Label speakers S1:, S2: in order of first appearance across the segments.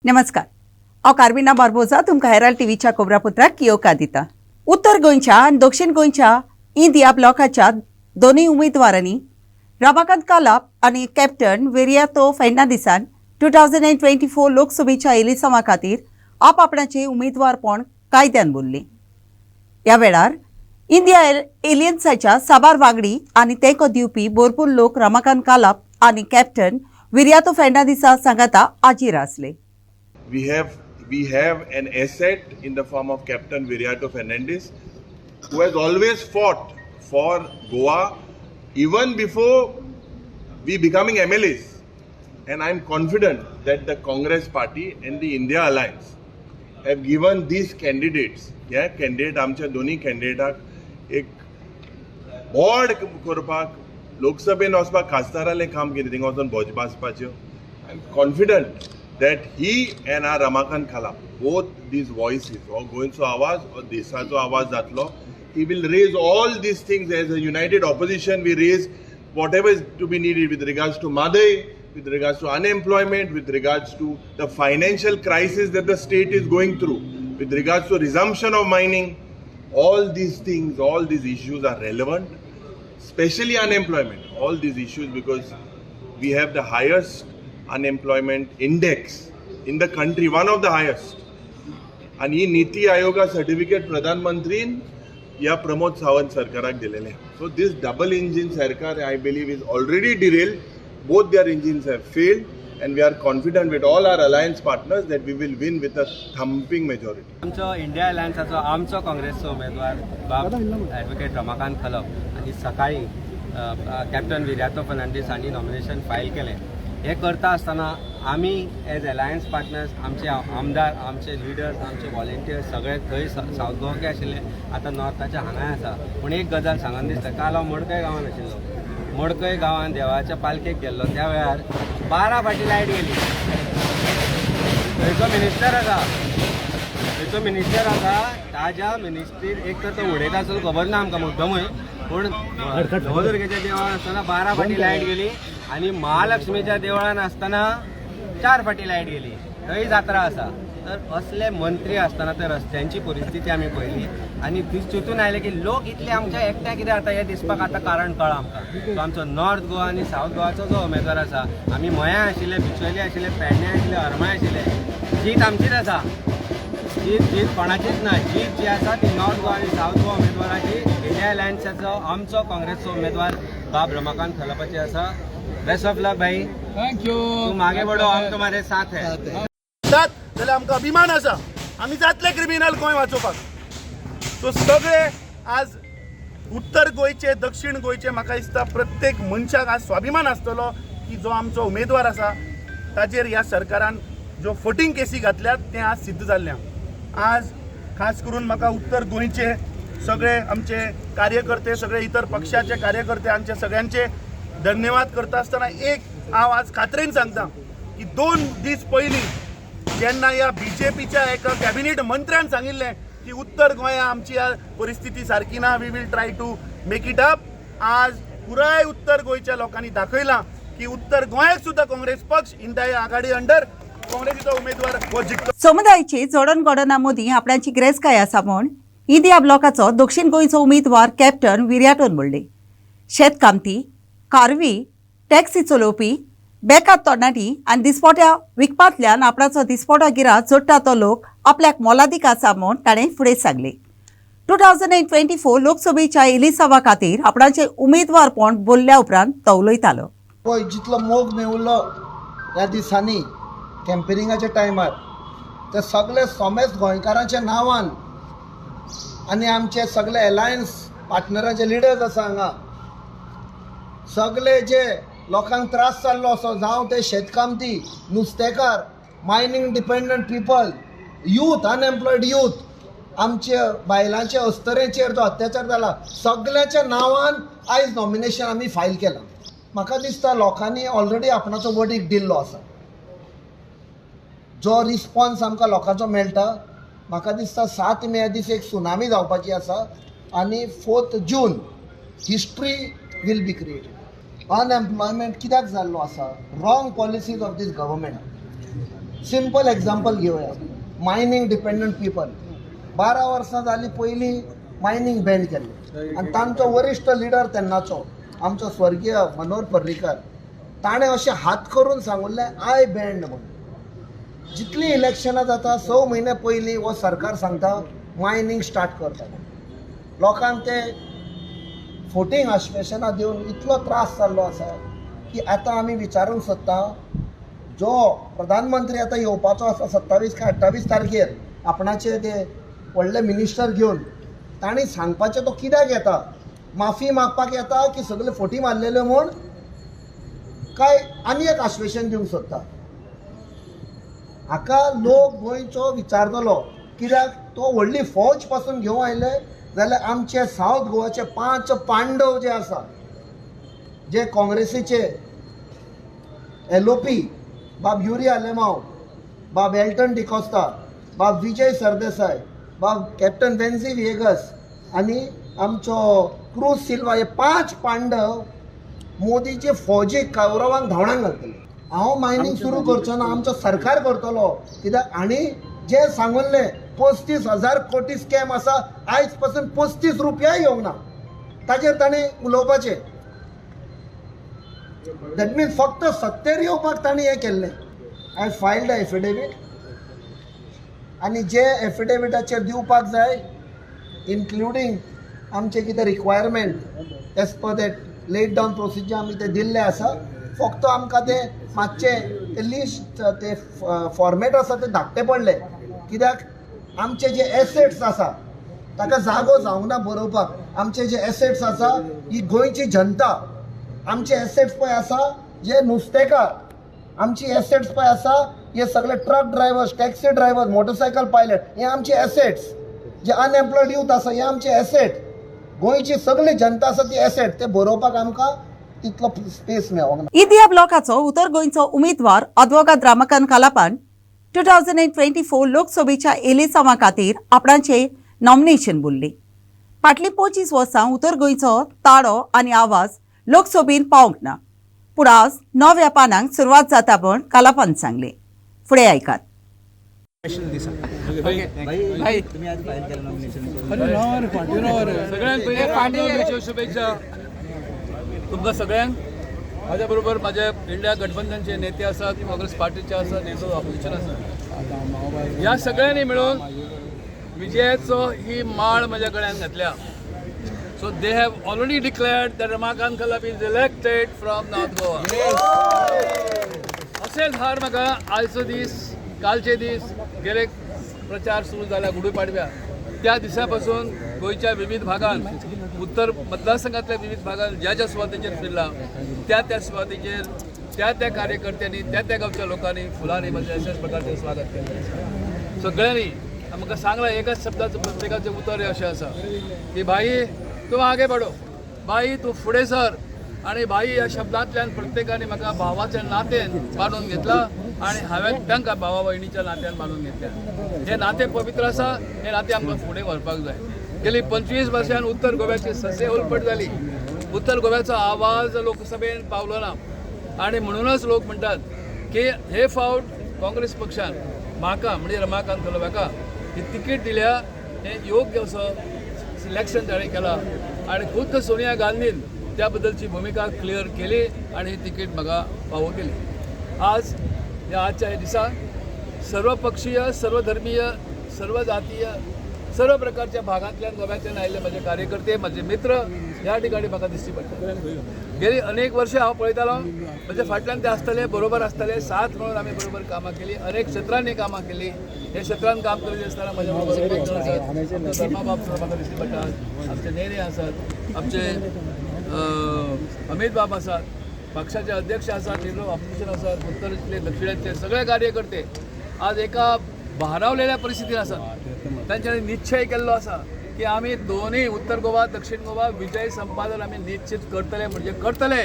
S1: नमस्कार हांव कार्मिना बार्बोजा तुमकां हेराल्ड टीव्हीच्या कोबरापुत्राक येवकार दिता। उत्तर गोंयच्या आनी दक्षिण गोंयच्या इंडिया ब्लॉकाच्या दोनूय उमेदवारांनी रमाकांत कालाप आनी कॅप्टन वेरियातो फेर्नांडीसान 2024 लोकसभेच्या इलेक्शना खातीर आपणाचें उमेदवारपण कायद्यान भरलें। ह्या वेळार इंडिया एलियन्साच्या साबार वांगडी आनी तेंको दिवपी भरपूर लोक रमाकांत कालाप आनी कॅप्टन वेरियातो फेर्नांडीसा सांगाता हाजीर आसले।
S2: We have an asset in the form of Captain Viriato Fernandes, who has always fought for Goa even before we becoming MLAs. And I'm confident that the Congress Party and the India Alliance have given these candidates, आमच्या दोन्ही कॅन्डिडेटाक एक board करपाक, लोकसभेन वचपाक खासदारालें काम केलें, थिंगा वचून Bhajpa आसपाच्यो. I'm confident that he and our Ramakant Kalap, both these voices, or गोंयचो आवाज or देशाचो आवाज जातलो, he will raise all these things as a united opposition. We raise whatever is to be needed with regards to Madai, with regards to unemployment, with regards to the financial crisis that the state is going through, with regards to resumption of mining. All these things, all these issues are relevant, especially unemployment. All these issues, because we have the highest unemployment index in the country, one of the highest. And ही नीति आयोगा certificate प्रधानमंत्रीन या प्रमोद सावंत सरकाराक दिलेले. So this double engine सरकार, I believe, is already derailed. Both their engines have failed, and we are confident with all our alliance partners that we will win with a thumping majority.
S3: आमचो India अलायन्साचो आमचो काँग्रेसचो उमेदवार बाब advocate Ramakant कलप आनी सकाळी captain Viriato Fernandes हांणी nomination file केलें. हे करता आसतना आमी एज अलायन्स पार्टनर्स, आमचे आमदार, आमचे लिडर्स, आमचे व्हॉलेंटियर्स सगळे थंय सावथ गोवाके आशिल्ले, आतां नॉर्थाच्या हांगाय आसा. पूण एक गजाल सांगून दिसता, काल हांव मडकय गांवांत आशिल्लो. मडकय गांवांत देवाच्या पालखेक गेल्लो, त्या वेळार 12 फावटी लायट गेली. थंयचो मिनिस्टर आसा ताज्या मिनिस्ट्रीर एक तर तो उडयता आसलो खबर ना आमकां मुद्दमूय, पूण नवदुर्गेच्या देवळान आसतना 12 फावटी लायट गेली आनी महालक्ष्मीच्या देवळान आसतना 4 फावटी लायट गेली. थंय जात्रा आसा. तर असले मंत्री आसतना त्या रस्त्यांची परिस्थिती आमी पळयली आनी चिंतून आयले की लोक इतले आमच्या एकट्या कितें जाता हें दिसपाक आतां कारण कळ्ळां आमकां. सो आमचो नॉर्थ गोवा आनी सावथ गोवाचो जो उमेदवार आसा, आमी मयां आशिल्ले, बिचोली आशिल्ले, पेडण्यां आशिल्ले, हरमाय आशिल्ले, जीत आमचीच आसा. जीत कोणाचीच ना. जीत जी आसा ती नॉर्थ गोवा आनी सावथ गोवा उमेदवाराची, इंडिया अलायन्साचो आमचो काँग्रेसचो उमेदवार बाब रमाकांत कलपाची आसा. बेस्ट ऑफ लक भाई, थैंक यू. तू मागे बढ़ो, हम तुम्हारे साथ है.
S4: जाल्यार आमकां अभिमान आसा, आमी जातले क्रिमिनल गोंय वाचोवपाक. सो सगळे आज उत्तर गोंयचे, दक्षिण गोंयचे, म्हाका दिसता प्रत्येक मनशाक आज स्वाभिमान आसतलो की जो आमचो उमेदवार आसा ताचेर ह्या सरकारान ज्यो फटींग केसी घातल्यात तें आज सिद्ध जाल्लें. आज खास करून म्हाका उत्तर गोंयचे सगळे आमचे कार्यकर्ते, सगळे इतर पक्षाचे कार्यकर्ते, आमचे सगळ्यांचे धन्यवाद करता आसतना एक हांव आज खात्रेन सांगता की 2 दीस पयलीं जेन्ना ह्या बीजेपीच्या एका कॅबिनेट मंत्र्यान सांगिल्लें की उत्तर गोंया आमची परिस्थिती सारकी ना, we will try to make it up. आज पुराय उत्तर गोंयच्या लोकांनी दाखयलां की उत्तर गोंयाक सुद्धा काँग्रेस पक्ष इंडिया आघाडी अंडर काँग्रेसीचो उमेदवार हो जिखतलो.
S1: समुदायाची जडणघडणा मदीं आपणाची गिरेस्तकाय आसा म्हूण इंडिया ब्लॉकाचो दक्षिण गोंयचो उमेदवार कॅप्टन विर्याटोन म्हणले. शेतकामती, कारवी, टॅक्सी चलोवपी, बेकार तरणाटी आनी दिसपोट्या विकपांतल्यान आपणाचो दिसपोटा गिरात जोडटा तो लोक आपल्याक मोलादीक आसा म्हूण ताणें फुडें सांगलें. 2024 लोकसभेच्या इलेक्शना खातीर आपणाचें उमेदवारपण बोलल्या उपरांत तो उलयतालो.
S5: पळय जितलो मोग मेवलो ह्या दिसांनी कॅम्पेनिंगाच्या टायमार, ते सगळे सोमेस्त गोंयकारांच्या नांवान आनी आमचे सगळे अलायन्स पार्टनराचे लिडर्स आसा हांगा, सगळे जे लोकांक त्रास जाल्लो असो, जावं ते शेतकामती, नुस्तेकार, mining dependent people, youth, unemployed youth, आमचे बायलांचे अस्तरेचेर जो अत्याचार जाला, सगळ्याच्या नांवान आयज नॉमिनेशन आमी फायल केलां. म्हाका दिसता लोकांनी ऑलरेडी आपणाचो वडीक दिल्लो आसा. जो रिस्पॉन्स आमकां लोकांचो मेळटा, म्हाका दिसता 7 मे दीस एक सुनामी जावपाची आसा आनी 4 जून history will be created. Unemployment कित्याक जाल्लो आसा? Wrong policies of this government. Simple example घेऊया. मायनिंग डिपेंडंट पीपल 12 वर्सां जाली पयलीं मायनिंग बॅन केल्लें आनी तांचो वरिश्ठ लिडर तेन्नाचो आमचो स्वर्गीय मनोहर पर्रीकर ताणें अशें हात करून सांगुल्लें आय बँड म्हणून. जितलीं इलेक्शनां जाता 6 म्हयने पयलीं हो सरकार सांगता मायनिंग स्टार्ट करता. लोकांक ते फोटींग आश्वासनां दिवन इतलो त्रास जाल्लो आसा की आतां आमी विचारूंक सोदता जो प्रधानमंत्री आतां येवपाचो आसा 27 काय 28 तारखेर आपणाचे ते व्हडले मिनिस्टर घेवन तांणी सांगपाचें तो कित्याक येता. माफी मागपाक येता की सगळे फोटी मारलेल्यो म्हूण काय आनी एक आश्वासन दिवंक सोदता. हाका लोक गोंयचो विचारतलो कित्याक तो व्हडली फौज पासून घेवन आयले जाल्यार आमचे सावथ गोवाचे 5 पांडव जे आसा जे काँग्रेसीचे LOP बाब युरी आलेमाव, बाब एल्टन डिकोस्ता, बाब विजय सरदेसाय, बाब कॅप्टन वेन्झी विएगस आनी आमचो क्रूज सिल्वा हे 5 पांडव मोदीचे फौजीक कौरवांक धांवडाक घालतले. हांव मायनिंग सुरू करचो ना, आमचो सरकार करतलो कित्याक आनी जे सांगुल्ले 35,000 कोटी स्कॅम आसा आयज पासून 35 रुपयाय येवंक ना ताजेर ताणें उलोवपाचें. दॅट मीन्स फक्त सत्तेर येवपाक ताणें हें केल्लें. आय फायल्ड अ एफिडेवीट आनी जे एफिडेविटाचेर दिवपाक जाय इन्क्लुडींग आमचे कितें requirement as per that laid down procedure आमी ते दिल्ले आसा. फक्त आमकां ते मातशें ते लिस्ट ते फॉर्मेट आसा ते धाकटे पडले कित्याक आमचे जे एसेट्स आसा ताका जागो जावंक ना बरोवपाक. आमचे जे एसेट्स आसा ही गोंयची जनता, आमचे एसेट्स पळय आसा जे नुस्तेकार, आमची एसेट्स पळय आसा हे सगळे truck drivers, taxi drivers, motorcycle pilot हे आमचे एसेट्स. जे अनएम्प्लॉयड यूथ आसा हे आमचे एसेट. गोंयची सगळी जनता आसा ती एसेट ते बरोवपाक आमकां तितलो स्पेस मेळोंक ना.
S1: इंडिया ब्लॉकाचो उत्तर गोंयचो उमेदवार अद्वोगाद रामकांत कालापान 2024 लोकसभेच्या इलेक्शना खातीर आपणाचें नॉमिनेशन भरली. फाटलीं 25 वर्सां उत्तर गोंयचो ताळो आनी आवाज लोकसभेन पावंक ना. पूण आज नव्या पानांक सुरवात जाता म्हूण कालापान सांगलें. फुडें आयकात.
S6: सगळ्यांक पयले फाटीं शुभेच्छा तुमकां सगळ्यांक. माझ्या बरोबर माझे इंडिया गठबंधनचे नेते आसात, काँग्रेस पार्टीचे आसात, नेतो ऑपोजिशन आसा. ह्या सगळ्यांनी मिळून विजयाचो ही माळ म्हज्या गळ्यान घातल्या. So they have already declared that Ramakant Khalap is elected from North Goa. असेच हार म्हाका आयचो दीस, कालचे दीस गेले प्रचार सुरू जाला गुढीपाडव्या त्या दिसा पासून गोंयच्या विविध भागांत उत्तर मतदारसंघातल्या विविध भागांत ज्या ज्या सुवातेचेर फिरला त्या सुवातेचेर त्या कार्यकर्त्यांनी त्या गावच्या लोकांनी फुलांनी म्हणजे अशाच प्रकारचे स्वागत केलें. सगळ्यांनी आमकां सांगलां एकाच शब्दाचं प्रत्येकाचें उतर अशें आसा की भाई तूं आगे बडो, भाई तूं फुडें सर. आणि भाई ह्या शब्दांतल्यान प्रत्येकाने म्हाका भावाच्या नातेन बांदून घेतला आणि हांवें तांकां भावा भयणीच्या नात्यान बांदून घेतल्या. हे नाते पवित्र आसा, हे नाते आमकां फुडें व्हरपाक जाय. गेली 25 वर्सां उत्तर गोव्याची ससे उलपट जाली. उत्तर गोव्याचो आवाज लोकसभेन पावलो ना आणि म्हणूनच लोक म्हणटात की हे फावट काँग्रेस पक्षान म्हाका म्हणजे रमाकांत कलापाका ही तिकीट दिल्या. हे योग्य असो सिलेक्शन ताणें केला आणि खुद्द सोनिया गांधीन त्या बद्दलची भूमिका क्लियर केली आणि ही तिकीट म्हाका फावो केली. आज ह्या आजच्या दिसा सर्व पक्षीय, सर्व धर्मीय, सर्व जातीय, सर्व प्रकारच्या भागांतल्यान गोव्यातल्यान आयिल्ले म्हजे कार्यकर्ते, म्हजे मित्र ह्या ठिकाणी म्हाका दिसची पडटा. गेली अनेक वर्षां हांव पळयतालो म्हणजे फाटल्यान ते आसतले, बरोबर आसतले, साथ मेळून आमी बरोबर कामां केली, अनेक क्षेत्रांनी कामां केली. हे क्षेत्रांत काम करीत आसतना म्हज्या बरोबर अनेक जाण आसात. धर्माबाब म्हाका दिसची पडटात, आमचे नेने आसात, आमचे अमित बाब आसात, पक्षाचे अध्यक्ष आसात, लिडर ऑपोजिशन आसात, उत्तरेतले दक्षिणेतले सगळे कार्यकर्ते आज एका भारावलेल्या परिस्थितीत आसात. तांच्यांनी निश्चय केल्लो आसा की आमी दोनूय उत्तर गोवा दक्षिण गोवा विजय संपादन आमी निश्चित करतले म्हणजे करतले.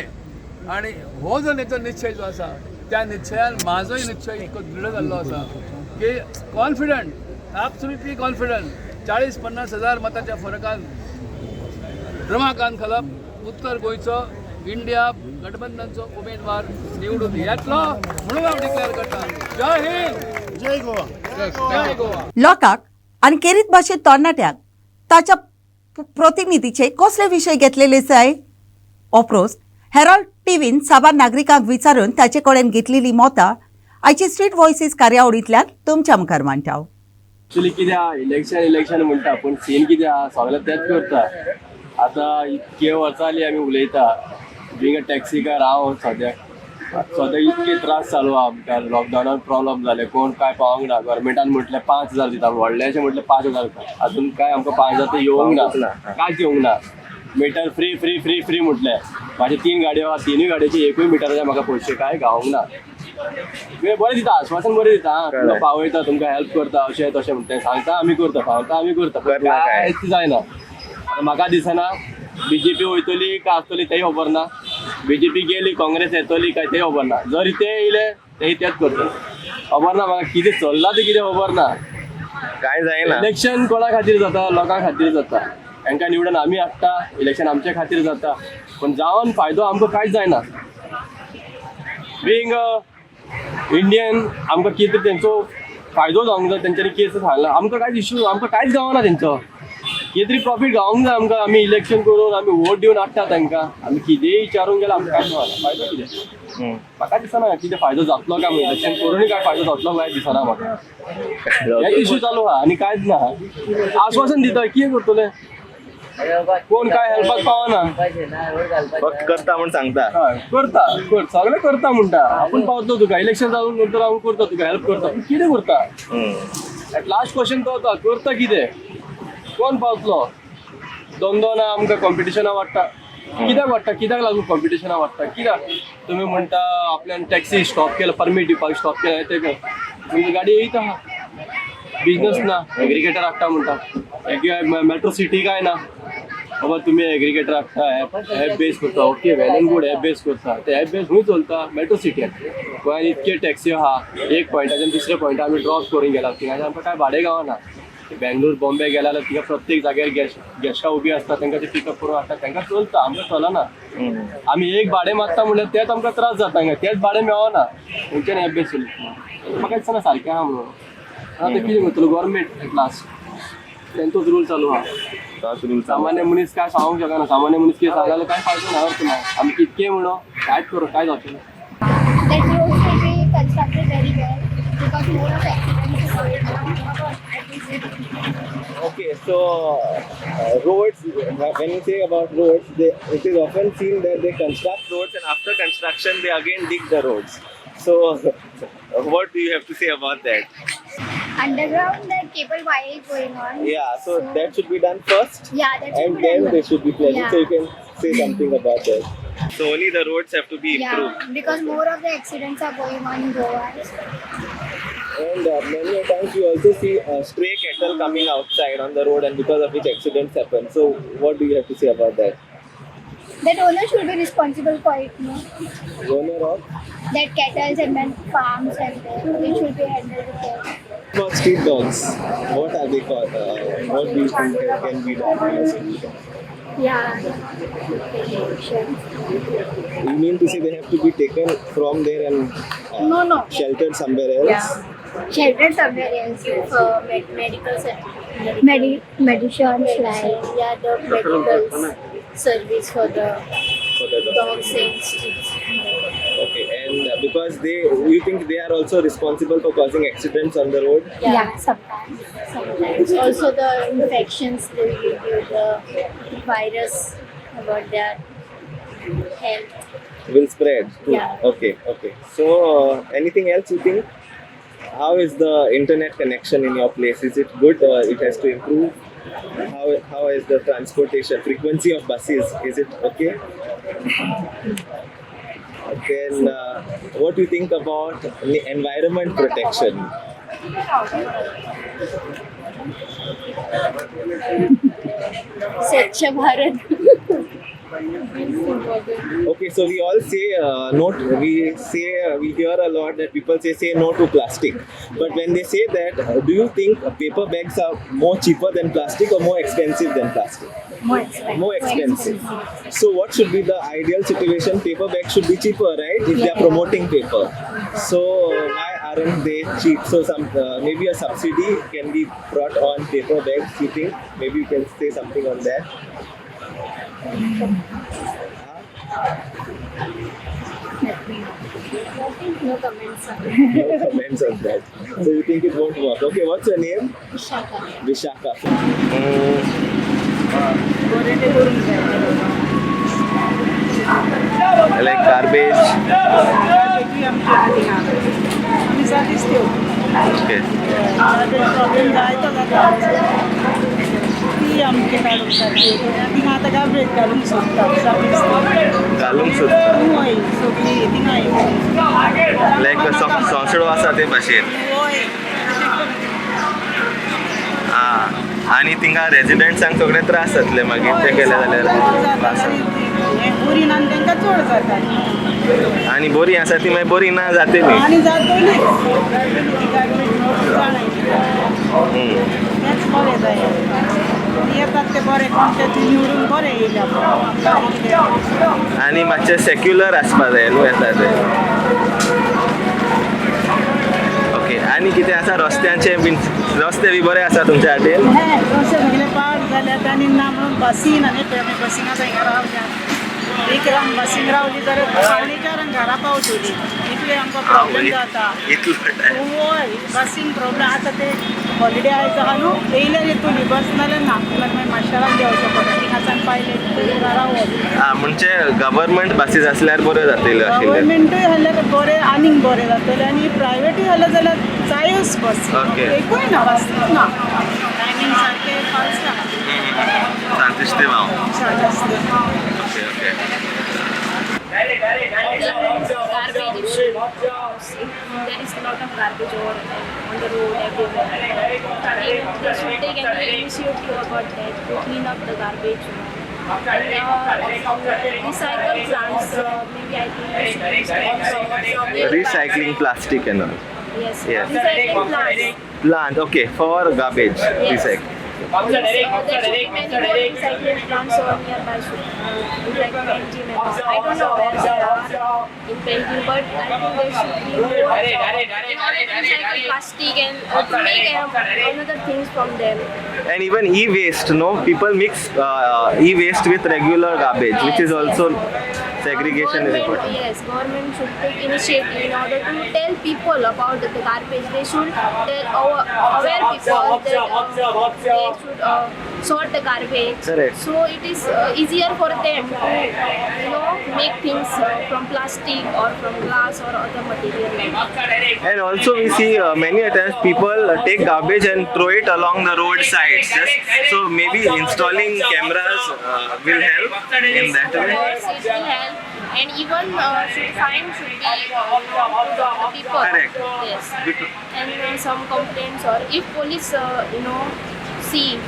S6: आणि हो जो निश्चय जो आसा त्या निश्चयान म्हाजोय निश्चय इतको दृढ जाल्लो आसा की कॉन्फिडंट, एब्सोल्युटली कॉन्फिडंट 40-50 हजार मताच्या फरकान रमाकांत कलाप उत्तर गोंयचो इंडिया गठबंधनचो उमेदवार निवडून येतलो म्हणून हांव डिक्लेअर करता. जय हिंद.
S4: जय गोवा.
S1: लोकांक आनी केरीत भाशेंत तरणाट्यांक ताच्या प्रतिनिधीचे कसले विशय घेतलेले जाय ओप्रोस हेराल्ड टीव्हीन साबार नागरिकांक विचारून ताचे कडेन घेतलेली मतां आयची स्ट्रीट व्हॉयसीस कार्यावळींतल्यान तुमच्या मुखार मांडटा.
S7: एक्चुअली कितें इलेक्शन म्हणटा पूण सीन कितें आहा सगळे तेच करता. आतां इतके वर्सां जालीं आमी उलयता बिंग अ टॅक्सीकार हांव सद्या इतके त्रास चालू आहा आमकां. लॉकडावनान प्रॉब्लम जाले, कोण काय पावोंक ना. गव्हर्मेंटान म्हटलें 5,000 दिता, व्हडलेशें म्हटलें 5,000 अजून काय आमकां 5,000 ते येवंक ना, कांयच येवंक ना. Meter free free free free म्हटलें. म्हाजे 3 गाडयो आहा, 3 गाडयेचे एकूय मिटराचे म्हाका पयशे काय गावंक ना. बरें दिता, आश्वासन बरें दिता, तुमकां पावयता, तुमकां हेल्प करता, अशें तशें म्हणटा सांगता आमी करता कांयच जायना. म्हाका दिसना BJP वयतली काय आसतली तेंय खबर ना. BJP गेली, काँग्रेस येतली काय तेंय खबर ना. जर ते येयले तेंय तेच करतले, खबर ना म्हाका कितें चल्ला तें कितें खबर ना.
S3: काय जायना.
S7: इलेक्शन कोणा खातीर जाता, लोकां खातीर जाता. तांकां निवडून आमी हाडटा, इलेक्शन आमच्या खातीर जाता, पण जावन फायदो आमकां कांयच जायना. बिंग इंडियन आमकां कितें तेंचो फायदो जावंक जाय, तेंच्यांनी केस हाडला, आमकां कांयच इश्यू, आमकां कांयच गावना तेंचो. कितें तरी प्रॉफीट गावंक जाय आमकां. आमी इलेक्शन करून आमी वोट दिवन हाडटा तांकां, आमी कितेंय विचारूंक गेल्यार आमकां कांयच गावना. फायदो कितें म्हाका दिसना कितें फायदो जातलो काय. इलेक्शन करूनय काय फायदो जातलो काय दिसना म्हाका. हे इश्यू चालू आहा आनी कांयच ना. आश्वासन दिता, कितें करतले, कोण काय हेल्पाक पावना.
S3: फक्त करता म्हूण सांगता.
S7: करता सगळे करता म्हणटा. आपूण पावतलो तुका, इलेक्शन जावन नंतर हांव करता तुका हेल्प करता, पूण कितें करता. एट लास्ट क्वेश्चन तो होता, करता कितें, कोण पावतलो. दोन आमकां कॉम्पिटिशना वाडटा. कित्याक लागून कॉम्पिटिशना वाडटा. कित्याक तुमी म्हणटा आपल्यान टॅक्सी स्टॉप केला, परमीट दिवपाक स्टॉप केला, ते तुमची गाडी येयता बिजनस ना, एग्रिगेटर हाडटा म्हणटा. मेट्रो सिटी काय ना बाबा, तुम्ही एग्रिगेटर हाडटा, एप बेस करता, ओके वेल एंड गुड, एप बेस करता, ते एप बेस खंय चलता, मेट्रो सिटीन. गोंयांत इतके टॅक्सी आहा, एक पॉयंटाच्यान दुसऱ्या पॉयंटार आमी ड्रॉप करून गेला, थिंगाच्यान आमकां काय भाडें गावना. बेंगलोर बॉम्बे गेला जाल्यार तिका प्रत्येक जाग्यार गॅस्टां उबी आसता, तांकां ते पिकअप करून हाडटा, तांकां चलता, आमकां चलना. आमी एक भाडें मागता म्हणल्यार तेच आमकां त्रास जाता, हांगा तेच भाडें मेळना, थंयच्यान एप बेस चलता. म्हाका दिसना सारकें आहा म्हणून. आतां कितें करतलो गव्हर्मेंट एट लास्ट, तेंचोच रूल चालू आहा. सामान्य मनीस काय सांगूंक शकना. सामान्य मनीस कितें सांगलें काय फायदो ना, अर्थ ना. आमी कितकें म्हणो कांयच करूं, काय जावचें ना.
S8: That roads will be constructed very well because more of accidents is going on.
S3: Okay, so roads, when you say about roads, it is often seen that they construct roads and after construction they again dig the roads. So what do you have to say about that?
S8: Underground, that cable wire is going on.
S3: Yeah, so that should be done first.
S8: Yeah, that should
S3: And
S8: be
S3: then
S8: done.
S3: they should be planning.
S8: Yeah.
S3: So you can say something about that. So only the roads have to be improved.
S8: Yeah, because more of the accidents are going on in Goa.
S3: And many a times you also see stray cattle coming outside on the road, and because of which accidents happen. So what do you have to say about that?
S8: That owner should be responsible for it, no?
S3: Owner of
S8: That cattle and then farms and it should be handled with care.
S3: about street dogs, what are they called? What do you think can be done?
S8: Yeah.
S3: You mean to say they have to be taken from there and
S8: No.
S3: sheltered somewhere else?
S8: Yeah. Sheltered somewhere else for medical medicines, like the medical service for the dogs and streets.
S3: Okay, and because you think they are also responsible for causing accidents on the road?
S8: Yeah, sometimes. Also the infections, they will give you the virus about their health.
S3: Will spread too.
S8: Yeah.
S3: Okay. So anything else you think? How is the internet connection in your place? Is it good or it has to improve? How is the transportation frequency of buses? Is it okay? Then what do you think about the environment protection?
S8: Swachh Bharat.
S3: Okay, so we all say we hear a lot that people say no to plastic. But when they say that, do you think paper bags are more cheaper than plastic or more expensive than plastic?
S8: More expensive.
S3: More expensive. So what should be the ideal situation? Paper bags should be cheaper, right? If they are promoting paper. So why are
S9: aren't they cheap? So some maybe a subsidy can be brought on paper bags. You think maybe you can say something on that?
S8: No comments.
S9: No comments on that. So you think it won't work? Okay, what's your name?
S8: Vishaka.
S9: Vishaka. Like garbage. Okay.
S10: Problem जाय तो ती आमची काढूंक सारकी तींग आतां garbage घालूंक सोदता
S9: घालूंक सोदता.
S10: वय सगळी थिंगा
S9: लायक सोंसडो आसा ते भाशेन.
S10: वय
S9: आनी थिंगा रेजिडेंट्सांक सगळे त्रास जातले मागीर ते केले जाल्यार.
S10: बोरी ना तांकां चड जाता
S9: आनी बरी आसा ती मागीर बरी ना जातली.
S10: आनी जातली तेच बरें जाय येतात ते बरें कोण ते निवडून बरें येयल्या
S9: आनी मातशें सेक्युलर आसपा जाय न्हू येता ते. ओके. आनी कितें आसा रस्त्यांचे बीन रस्ते बी बरे आसा तुमच्या वाटेन?
S10: रस्ते सगळे पाड जाल्यात आनी ना म्हणून बसीन आनी आमी बसीन आतां हिंगा रावल्या एक रावन बसीन रावली जाल्यार 4:30 घरा पावतली इतले आमकां प्रॉब्लेम जाता. वय बसीन प्रॉब्लेम आतां ते हॉलिडे आयज आहा न्हू येयल्यार येतली बस नाल्यार ना जाल्यार मागीर माशेलान देंवचें पडटा थिंगासान पायले रावप.
S9: म्हणजे गव्हर्मेंट बसीस असल्यार बऱ्यो जातल्यो आशिल्ल्यो.
S10: गव्हर्मेंटूय आहल्यार बरें आनीक बरें जातलें आनी प्रायवेटूय आहलें जाल्यार जायोच बस
S9: ओके.
S10: एकूय ना बसीच ना टायमींग सारकें फास्ट ना
S9: शांतिस्ते हांव.
S10: शाळा
S9: okay okay.
S8: Garbage issue. There is a lot of garbage on the road everywhere. They should take any initiative about that to clean up the garbage. And recycle plants, maybe I think we should install
S9: Recycling plastic and all.
S8: Yes.
S9: Yes.
S8: Recycling plants.
S9: Plant, okay, for garbage.
S8: Yes.
S9: Recycle.
S8: There should be many more recycling plants over nearby. Like Penjim and all. I don't know where they are in Penjim, but I think there should be more in order to recycle plastic and to make another things from them.
S9: And even e-waste, no? People mix e-waste with regular garbage, which is also segregation is important.
S8: Yes, government should take initiative in order to tell people about the garbage. They should tell aware people that they should sort the garbage.
S9: Correct.
S8: So it is easier for them to make things from plastic or from glass or other material.
S9: And also we see many times people take garbage and throw it along the road sides. Just so maybe installing cameras will help in that way.
S8: Yes, it will help. And even fine should be the people.
S9: Correct.
S8: Yes. And some complaints or if police, see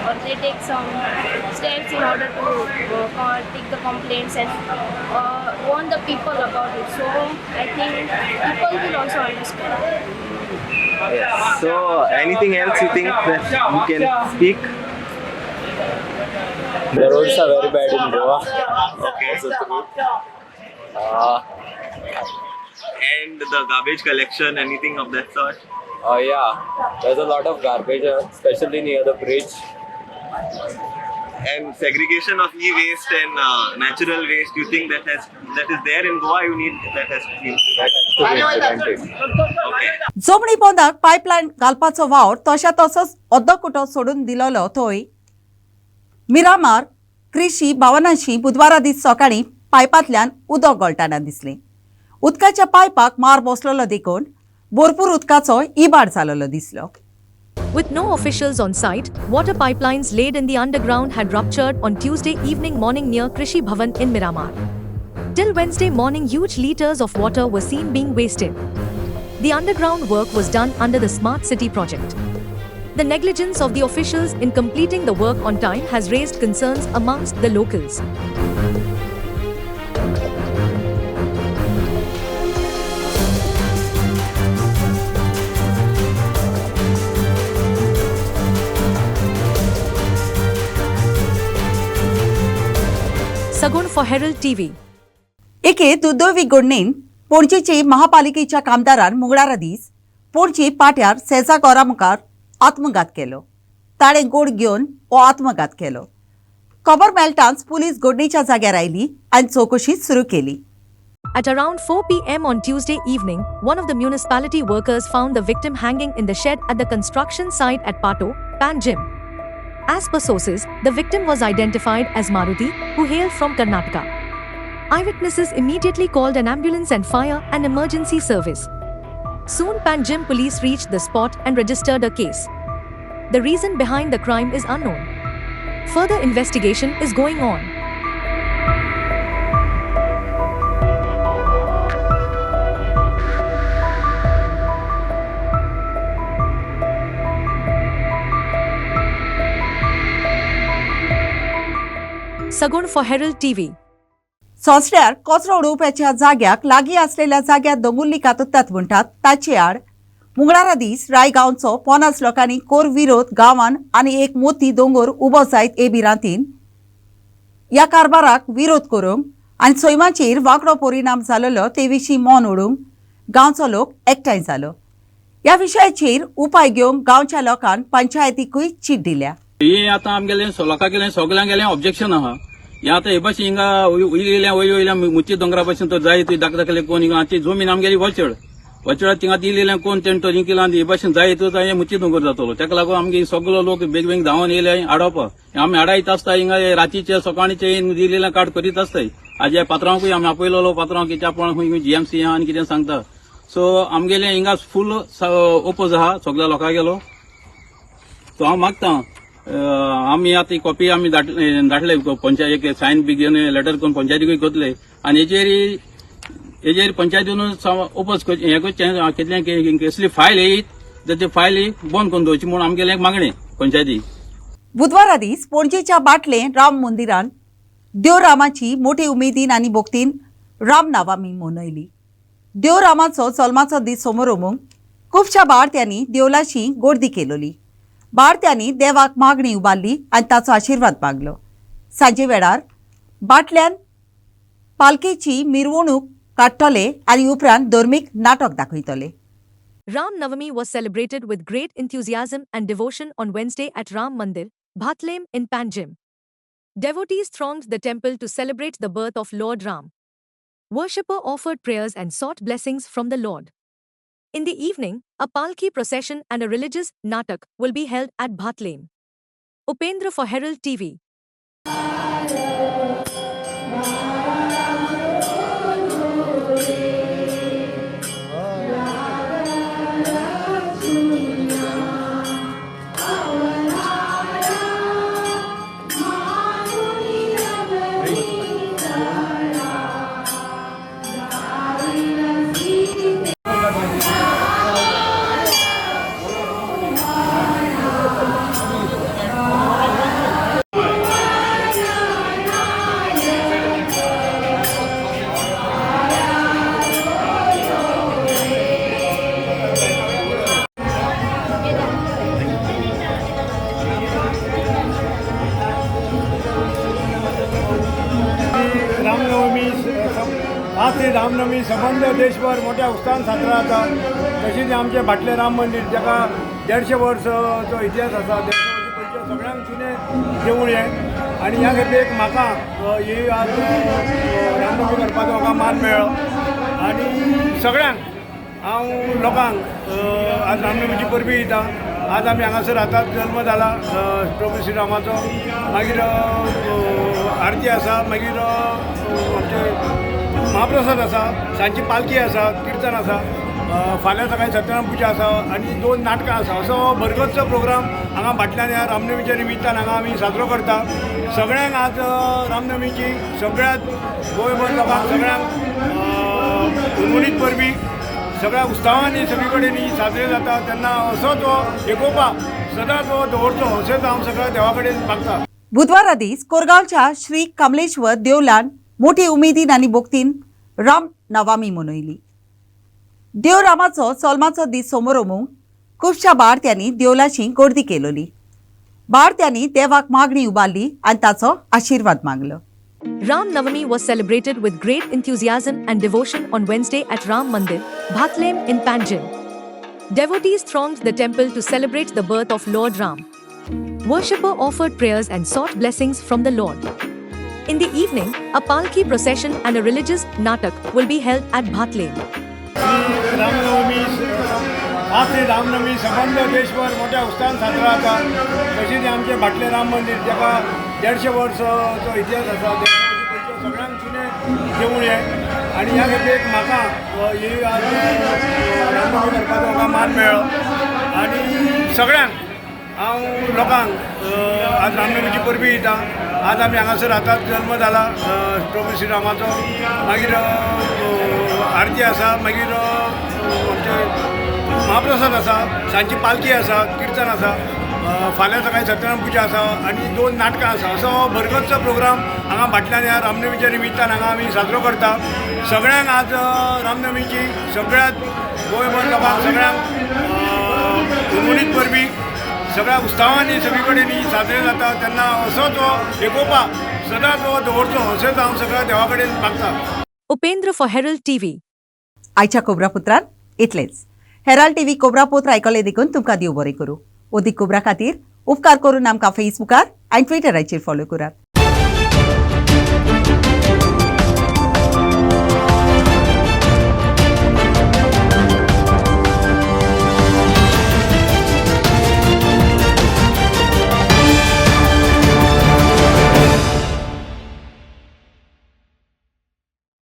S8: or they take some steps in order to take the complaints and warn the people about it. So I think people will also understand.
S9: Yes. So anything else you think that you can speak?
S11: The roads are very bad in Goa.
S9: Okay. And the garbage collection, anything of that sort?
S11: Yeah, there's a lot of garbage, especially near the bridge.
S9: And segregation of e-waste and natural waste, you think that is there in Goa? You need that has to be implemented. Okay.
S1: जमणी पोंदाक pipeline घालपाचो वावर तशा तसोच अर्दकुटो सोडून दिलोलो थंय मिरामार कृषी भवनाशी बुधवारा दीस सकाळी पायपांतल्यान उदक गळटाना दिसलें. उदकाच्या पायपाक मार बसलेलो देखून भरपूर उदकाचो इबाड जालोलो दिसलो.
S12: With no officials on site, water pipelines laid in the underground had ruptured on Tuesday morning near Krishi Bhavan in Miramar. Till Wednesday morning, huge liters of water were seen being wasted. The underground work was done under the Smart City project. The negligence of the officials in completing the work on time has raised concerns amongst the locals. Sagun for Herald TV.
S1: एके दुदोवी गुण्णेन पणजेची महापालिकेच्या कामदारान मंगळारा दीस पणजी पाट्यार सेजा गौरा मुखार आत्मघात केलो. ताणें गोड घेवन हो आत्मघात केलो. खबर मेळटाच पुलीस घडणेच्या जाग्यार आयली आनी चौकशी सुरू केली.
S12: At around 4 p.m. on Tuesday evening, one of the municipality workers found the victim hanging in the shed at the construction site at Pato, Panjim. As per sources, the victim was identified as Maruti, who hailed from Karnataka. Eyewitnesses immediately called an ambulance and fire and emergency service. Soon Panjim police reached the spot and registered a case. The reason behind the crime is unknown. Further investigation is going on. Sagun for Herald TV.
S1: सोंसड्यार कचरो उडोवपाच्या जाग्याक लागीं आसलेल्या जाग्यार दोंगुल्ली काततात म्हणटात ताचे आड मंगळारा दीस राय गांवचो 50 लोकांनी कोर विरोध गांवांत आनी एक मोठी दोंगर उबो जायत बिरांतीन ह्या कारबाराक विरोध करूंक आनी सैमाचेर वांकडो परिणाम जाल्लो ते विशीं मौन ओडूंक गांवचो लोक एकठांय जालो. ह्या विशयाचेर उपाय घेवंक गांवच्या लोकांन पंचायतीकूय चीट दिल्या.
S13: हे आतां आमगेलें लोकां गेलें सगळ्यांक गेलें ऑब्जेक्शन आहा. हे आतां हे भाशेन हिंगा वयल्या मुच्ची दोंगरा भाशेन तो जाय थंय दाखले कोण हिंगा आमची जमीन आमगेली वचड थिंगा दिलेलें कोण टेंटो केला हे भाशेन जाय तर हे मुच्ची दोंगर जातलो. ताका लागून आमगे सगळो लोक बेग बेग धांवन येयले हाडप. आमी हाडायत आसता हिंगा रातीचे सकाळीचे दिलेलें कार्ड करीत आसताय. आज पात्रांकूय आमी आपयलो पात्रांक कित्याक पण जीएमसी आनी कितें सांगता. सो आमगेलें हिंगा फूल ओपोज आहा सगळ्या लोकां गेलो. सो हांव मागता आमी आतां कॉपी आमी धाडले पंचायत सायन बी घेवन लेटर करून पंचायतीकूय करतले आनी हेजेर पंचायतीन ओपोज हे कितलें कसली फायल येयत जाल्यार ती फायल बंद करून दवरची म्हूण आमगेलें एक मागणें पंचायती.
S1: बुधवारा दीस पणजेच्या बाटलें राम मंदिरान देवरामाची मोठे उमेदीन आनी भोगतीन रामनवमी मनयली. देवरामाचो जल्माचो दीस समोर ओमूंक खुबश्या बाळत्यांनी देवलाची गोडदी केलोली. बाळत्यांनी देवाक मागणी उबारली आनी ताचो आशिर्वाद मागलो. सांजे वेळार बाटल्यान पालखेची मिरवणूक काडटले आनी उपरांत धर्मीक नाटक दाखयतले.
S12: Ram Navami was celebrated with great enthusiasm and devotion on Wednesday at Ram Mandir, Bhatlaim in Panjim. Devotees thronged the temple to celebrate the birth of Lord Ram. Worshipper offered prayers and sought blessings from the Lord. In the evening, a palki procession and a religious natak will be held at Bhatlaim. Upendra for Herald TV.
S14: आज ती रामनवमी संबंध देशभर मोठ्या उत्साहान साजरा जाता. तशीच आमचे भाटले राम मंदिर जाका 150 वर्सांचो इतिहास आसा. 150 वर्सां पयलीं सगळ्यांत जुनें देवूळ हें आनी ह्या खेपेक म्हाका ही आज रामनवमी करपाचो म्हाका मान मेळ्ळो आनी सगळ्यांक हांव लोकांक आज रामनवमीची परबी दिता. आज आमी हांगासर आतां जल्म जाला प्रभू श्रीरामाचो. मागीर आरती आसा, मागीर आमचे महाप्रसाद आसा, सांजची पालखी आसा, किर्तन आसा, फाल्यां सकाळीं सत्यनारायण पुजा आसा आनी 2 नाटकां आसा. असो भरगतचो प्रोग्राम हांगा भाटल्यान ह्या रामनवमीच्या निमित्तान हांगा आमी साजरो करता. सगळ्यांक आज रामनवमीची सगळ्यात गोंयभर लोकांक सगळ्यांक उर्वरीत परबी सगळ्या उत्सवांनी सगळे कडेन ही साजरी जाता. तेन्ना असोच हो एकोपा सदांच हो दवरचो अशेंच हांव सगळ्या देवा कडेन मागता.
S1: बुधवारा दीस कोरगांवच्या श्री कमलेश्वर देवळान मोठी उमेदीन आनी भोगतीन राम नवमी मनयली. देवरामाचो जल्माचो दीस समोर ओमूंक खुबश्या बाळत्यांनी देवलाची गोडदी केलोली. बाळत्यांनी देवाक मागणी उबारली आनी ताचो आशिर्वाद मागलो.
S12: Ram Navami was celebrated with great enthusiasm and devotion on Wednesday at Ram Mandir, Bhatlem in Panjim. Devotees thronged the temple to celebrate the birth of Lord Ram. Worshippers offered prayers and sought blessings from the Lord. In the evening, a palki procession and a religious natak will be held at Bhatlem.
S14: Ramnavami आज ते रामनवमी संबंध देशभर मोठ्या उत्साहान साजरा जाता. तशीच आमचे भाटले राम मंदिर जेका 150 वर्सांचो इतिहास आसा. सगळ्यांक जुने देवूळ हें आनी ह्या खातीर म्हाका ही आज रामनवमी करपाचो म्हाका मान मेळ्ळो आनी सगळ्यांक हांव लोकांक आज रामनवमीची परबी दिता. आज आमी हांगासर आतां जल्म जाला प्रभू श्रीरामाचो. मागीर आरती आसा, मागीर आमचे महाप्रसाद आसा, सांजची पालखी आसा, किर्तन आसा, फाल्यां सकाळीं सत्यनारायण पुजा आसा आनी 2 नाटकां आसा. असो भरगतचो प्रोग्राम हांगा भाटल्यान ह्या रामनवमीच्या निमित्तान हांगा आमी साजरो करता. सगळ्यांक आज रामनवमीची सगळ्यात गोंयभर लोकांक सगळ्यांक गुणगुणीत परबी सगळ्या उत्सवांनी सगळे कडेन साजरे जाता. तेन्ना असोच हो एकोपा सदांच हो दवरचो अशेंच हांव सगळ्या देवा कडेन मागता.
S12: Upendra for Herald TV.
S1: आयच्या कोबरापुत्रान इतलेंच. हेराल्ड टीव्ही कोबरापुत्र आयकले देखून तुमकां देव बरें करूं. ओदीक कोबरा खातीर उपकार करून आमकां फेसबुकार आनी ट्विटराचेर फॉलो करात.